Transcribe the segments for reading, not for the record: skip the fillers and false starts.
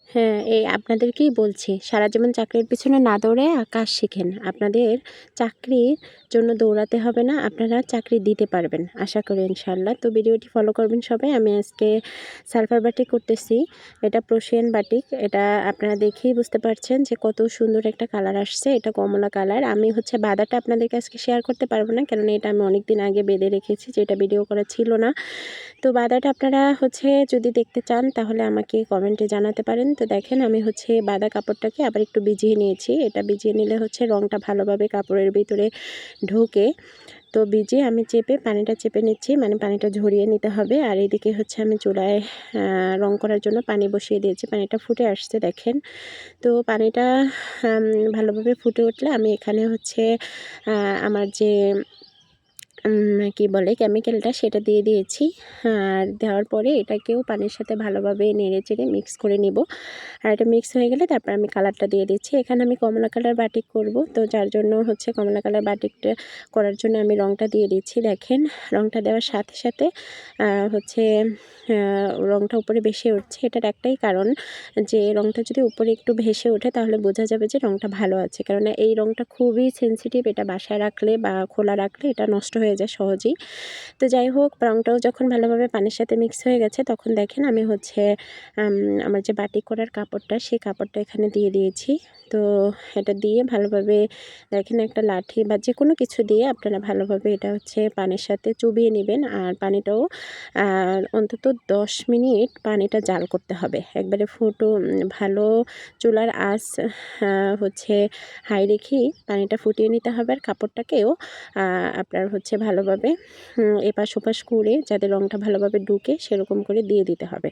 হ্যাঁ, এই আপনাদেরকেই বলছি, সারা জীবন চাকরির পিছনে না দৌড়ে কাজ শিখেন। আপনাদের চাকরির জন্য দৌড়াতে হবে না, আপনারা চাকরি দিতে পারবেন আশা করি ইনশাআল্লাহ। তো ভিডিওটি ফলো করবেন সবাই। আমি আজকে সালফার বাটিক করতেছি। এটা প্রোশিয়ান বাটিক। এটা আপনারা দেখেই বুঝতে পারছেন যে কত সুন্দর একটা কালার আসছে। এটা কমলা কালার। আমি হচ্ছে বাঁধাটা আপনাদেরকে আজকে শেয়ার করতে পারবো না, কারণ এটা আমি অনেক দিন আগে বেঁধে রেখেছি, যেটা ভিডিও করা ছিল না। তো বাঁধাটা আপনারা হচ্ছে যদি দেখতে চান তাহলে আমাকে কমেন্টে জানাতে পারেন। তো দেখেন আমি হচ্ছে বাঁধা কাপড়টাকে আবার একটু ভিজিয়ে নিয়েছি। এটা ভিজিয়ে নিলে হচ্ছে রঙটা ভালোভাবে কাপড়ের ভিতরে ঢোকে। তো ভিজিয়ে আমি পানিটা চেপে নিচ্ছি, মানে পানিটা ঝরিয়ে নিতে হবে। আর এদিকে হচ্ছে আমি চুলায় রং করার জন্য পানি বসিয়ে দিয়েছি। পানিটা ফুটে আসছে দেখেন। তো পানিটা ভালোভাবে ফুটে উঠলে আমি এখানে হচ্ছে আমার যে কি বলে কেমিক্যালটা সেটা দিয়ে দিয়েছি। আর দেওয়ার পরে এটাকেও পানির সাথে ভালোভাবে নেড়েচেড়ে মিক্স করে নিব। আর এটা মিক্স হয়ে গেলে তারপর আমি কালারটা দিয়ে দিচ্ছি। এখানে আমি কমলা কালার বাটিক করব, তো যার জন্য হচ্ছে কমলা কালার বাটিকটা করার জন্য আমি রঙটা দিয়ে দিচ্ছি। দেখেন রঙটা দেওয়ার সাথে সাথে হচ্ছে রঙটা উপরে ভেসে উঠছে। এটার একটাই কারণ, যে রঙটা যদি উপরে একটু ভেসে ওঠে তাহলে বোঝা যাবে যে রঙটা ভালো আছে, কেননা এই রঙটা খুবই সেনসিটিভ। এটা বাসায় রাখলে বা খোলা রাখলে এটা নষ্ট হয়ে যায় সহজেই। তো যাই হোক, রঙটাও যখন ভালোভাবে পানির সাথে মিক্স হয়ে গেছে তখন দেখেন আমি হচ্ছে আমার যে বাটিক করার কাপড়টা সেই কাপড়টা এখানে দিয়ে দিয়েছি। তো এটা দিয়ে ভালোভাবে দেখেন একটা লাঠি বা যে কোনো কিছু দিয়ে আপনারা ভালোভাবে এটা হচ্ছে পানির সাথে চুবিয়ে নেবেন। আর পানিটাও অন্তত 10 মিনিট পানিটা জাল করতে হবে। একবারে ভালো চুলার আঁচ হচ্ছে হাই রেখেই পানিটা ফুটিয়ে নিতে হবে। আর কাপড়টাকেও আপনার হচ্ছে ভালোভাবে এপাশ ওপাশ করে যাতে রঙটা ভালোভাবে ঢুকে সেরকম করে দিয়ে দিতে হবে।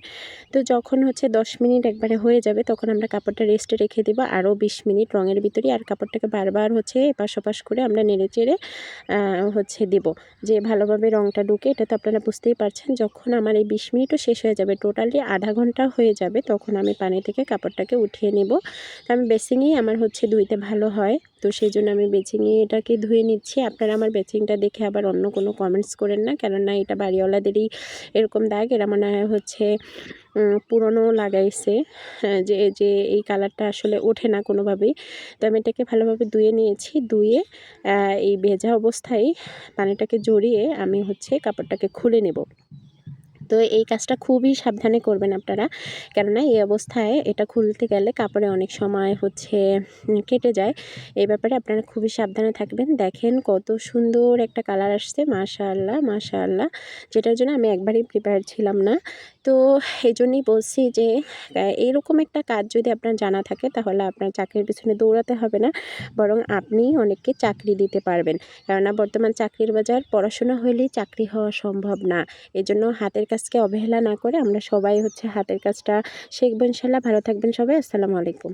তো যখন হচ্ছে 10 মিনিট একবারে হয়ে যাবে তখন আমরা কাপড়টা রেস্টে রেখে দেবো আরও 20 মিনিট রঙের ভিতরে। আর কাপড়টাকে বারবার হচ্ছে এপাশ ওপাশ করে আমরা নেড়ে চেড়ে হচ্ছে দেব, যে ভালোভাবে রঙটা ঢুকে। এটা তো আপনারা বুঝতেই পারছেন। যখন আমার এই 20 মিনিটও শেষ হয়ে যাবে, টোটালি আধা ঘন্টা হয়ে যাবে, তখন আমি পানি থেকে কাপড়টাকে উঠিয়ে নেব। তো আমি বেসিংয়েই আমার হচ্ছে ধুইতে ভালো হয়, তো সেই জন্য আমি বেসিংয়ে এটাকে ধুয়ে নিচ্ছি। আপনারা আমার বেসিংটা দেখে আবার অন্য কোনো কমেন্টস করেন না, কেননা এটা বাড়িওয়ালাদেরই এরকম দাগ। এরা মনে হয় হচ্ছে পুরনো লাগাইছে, যে এই কালারটা আসলে ওঠে না কোনোভাবেই। তো আমি এটাকে ভালোভাবে ধুয়ে নিয়েছি। ধুয়ে এই ভেজা অবস্থায় পানিটাকে জড়িয়ে আমি হচ্ছে কাপড়টাকে খুলে নেব। তো এই কাজটা খুবই সাবধানে করবেন আপনারা, কেননা এই অবস্থায় এটা খুলতে গেলে কাপড়ে অনেক সময় হচ্ছে কেটে যায়। এই ব্যাপারে আপনারা খুবই সাবধানে থাকবেন। দেখেন কত সুন্দর একটা কালার আসছে, মাশাআল্লাহ মাশাআল্লাহ, যেটার জন্য আমি একবারই প্রিপেয়ার ছিলাম না। তো এই জন্যই বলছি যে এইরকম একটা কাজ যদি আপনার জানা থাকে তাহলে আপনার চাকরির পিছনে দৌড়াতে হবে না, বরং আপনি অনেককে চাকরি দিতে পারবেন। কেননা বর্তমান চাকরির বাজার পড়াশোনা হলেই চাকরি হওয়া সম্ভব না। এজন্য হাতের কাজকে অবহেলা না করে আমরা সবাই হচ্ছে হাতের কাজটা শিখবো ইনশাআল্লাহ। ভালো থাকবেন সবাই। আসসালামু আলাইকুম।